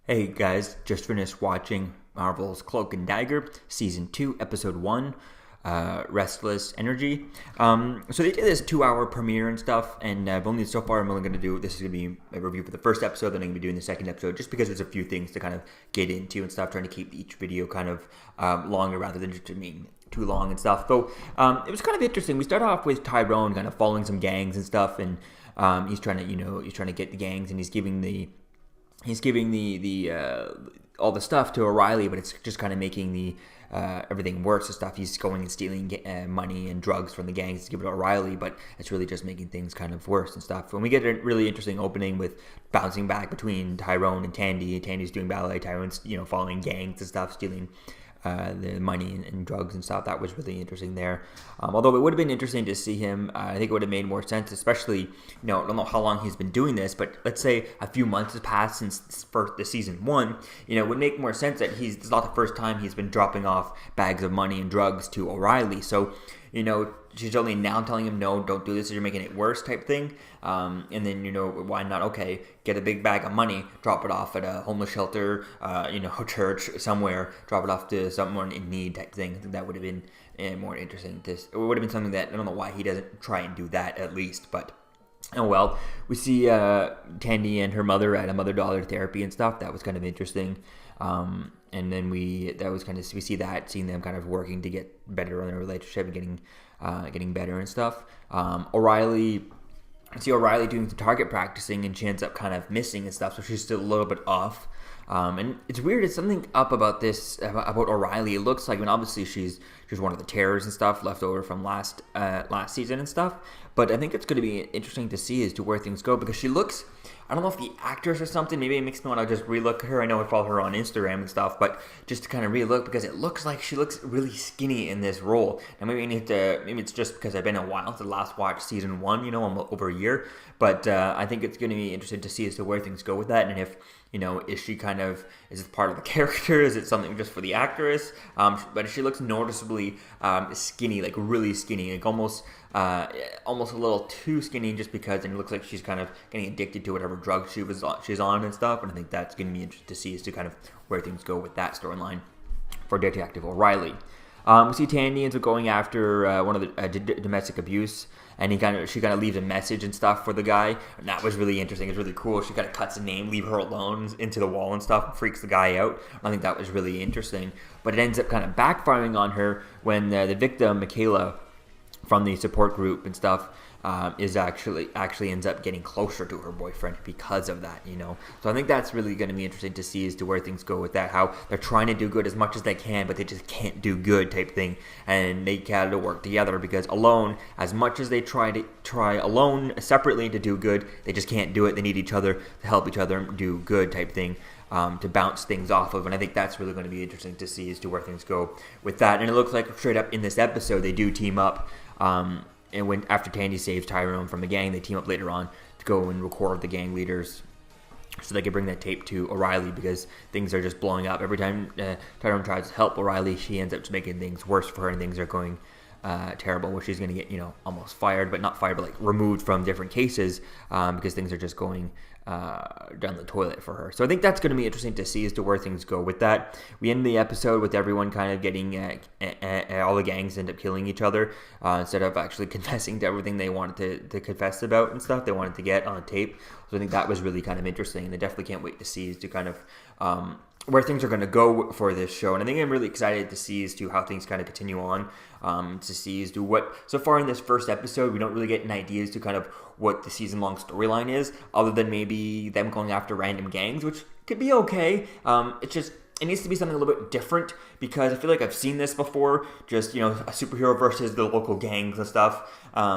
Hey guys, just finished watching Marvel's Cloak and Dagger, Season 2, Episode 1, Restless Energy. So they did this 2-hour premiere and stuff, and I've only, so far I'm only going to do, this is going to be a review for the first episode, then I'm going to be doing the second episode, just because there's a few things to kind of get into and stuff, trying to keep each video kind of longer rather than just being too long and stuff. So it was kind of interesting. We start off with Tyrone kind of following some gangs and stuff, and he's trying to get the gangs, and he's giving the all the stuff to O'Reilly, but it's just kind of making the everything worse and stuff. He's going and stealing money and drugs from the gangs to give it to O'Reilly, but it's really just making things kind of worse and stuff. When we get a really interesting opening with bouncing back between Tyrone and Tandy. Tandy's doing ballet, Tyrone's following gangs and stuff, stealing the money and drugs and stuff. That was really interesting there. Although it would have been interesting to see him, I think it would have made more sense, especially, I don't know how long he's been doing this, but let's say a few months has passed since the season 1, it would make more sense that it's not the first time he's been dropping off bags of money and drugs to O'Reilly. So, she's only now telling him, no, don't do this, you're making it worse type thing. And then, why not, okay, get a big bag of money, drop it off at a homeless shelter, a church somewhere, drop it off to someone in need type thing. I think that would have been more interesting. It would have been something that, I don't know why he doesn't try and do that at least, but oh well. We see Tandy and her mother at a mother-daughter therapy and stuff. That was kind of interesting. And then we see seeing them kind of working to get better in their relationship and getting better and stuff. O'Reilly doing some target practicing, and she ends up kind of missing and stuff, so she's still a little bit off. And it's weird. It's something up about this about O'Reilly. It looks like, obviously she's one of the terrors and stuff left over from last season and stuff. But I think it's going to be interesting to see as to where things go, because she looks, I don't know if the actress or something, maybe it makes me want to just relook her. I know I follow her on Instagram and stuff, but just to kind of relook, because it looks like she looks really skinny in this role. And maybe it's just because I've been a while since I last watched season 1, over a year. But I think it's going to be interesting to see as to where things go with that, and if, is it part of the character? Is it something just for the actress? But she looks noticeably skinny, like really skinny, like almost a little too skinny, just because, and it looks like she's kind of getting addicted to whatever drug she's on and stuff. And I think that's going to be interesting to see as to kind of where things go with that storyline for Detective O'Reilly. We see Tandy ends up going after one of the domestic abuse, and she kind of leaves a message and stuff for the guy, and that was really interesting. It's really cool. She kind of cuts the name, leave her alone, into the wall and stuff, and freaks the guy out. I think that was really interesting, but it ends up kind of backfiring on her when the victim, Michaela, from the support group and stuff, is actually ends up getting closer to her boyfriend because of that, So I think that's really going to be interesting to see as to where things go with that, how they're trying to do good as much as they can, but they just can't do good type thing, and they got to work together, because alone, as much as they try alone separately to do good, they just can't do it. They need each other to help each other do good type thing. To bounce things off of, and I think that's really going to be interesting to see as to where things go with that. And it looks like straight up in this episode they do team up, and after Tandy saves Tyrone from the gang, they team up later on to go and record the gang leaders so they can bring that tape to O'Reilly, because things are just blowing up. Every time Tyrone tries to help O'Reilly, she ends up just making things worse for her, and things are going terrible, where she's going to get, almost fired, but not fired, but like removed from different cases, because things are just going down the toilet for her. So I think that's going to be interesting to see as to where things go with that. We end the episode with everyone kind of getting, all the gangs end up killing each other, instead of actually confessing to everything they wanted to confess about and stuff they wanted to get on tape. So I think that was really kind of interesting, and I definitely can't wait to see as to kind of where things are going to go for this show. And I think I'm really excited to see as to how things kind of continue on, to see as to what, so far in this first episode, we don't really get an idea as to kind of what the season-long storyline is, other than maybe them going after random gangs, which could be okay. It needs to be something a little bit different, because I feel like I've seen this before, just, a superhero versus the local gangs and stuff.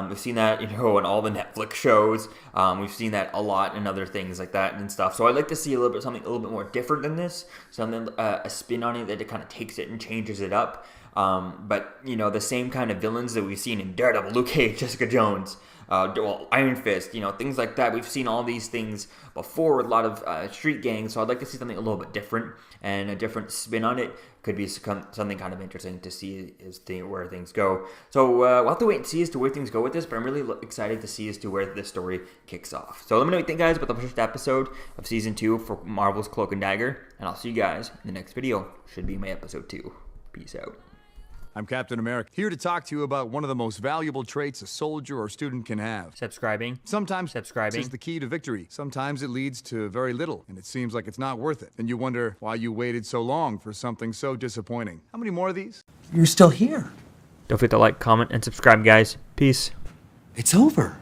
We've seen that, in all the Netflix shows. We've seen that a lot in other things like that and stuff. So I'd like to see something a little bit more different than this, something, a spin on it that it kind of takes it and changes it up. But, the same kind of villains that we've seen in Daredevil, Luke Cage, Jessica Jones, Iron Fist, things like that. We've seen all these things before with a lot of street gangs, so I'd like to see something a little bit different and a different spin on it. Could be something kind of interesting to see where things go. So we'll have to wait and see as to where things go with this, but I'm really excited to see as to where this story kicks off. So let me know what you think, guys, about the first episode of Season 2 for Marvel's Cloak and Dagger, and I'll see you guys in the next video. Should be my episode 2. Peace out. I'm Captain America, here to talk to you about one of the most valuable traits a soldier or student can have. Subscribing. Sometimes subscribing is the key to victory. Sometimes it leads to very little, and it seems like it's not worth it. And you wonder why you waited so long for something so disappointing. How many more of these? You're still here. Don't forget to like, comment, and subscribe, guys. Peace. It's over.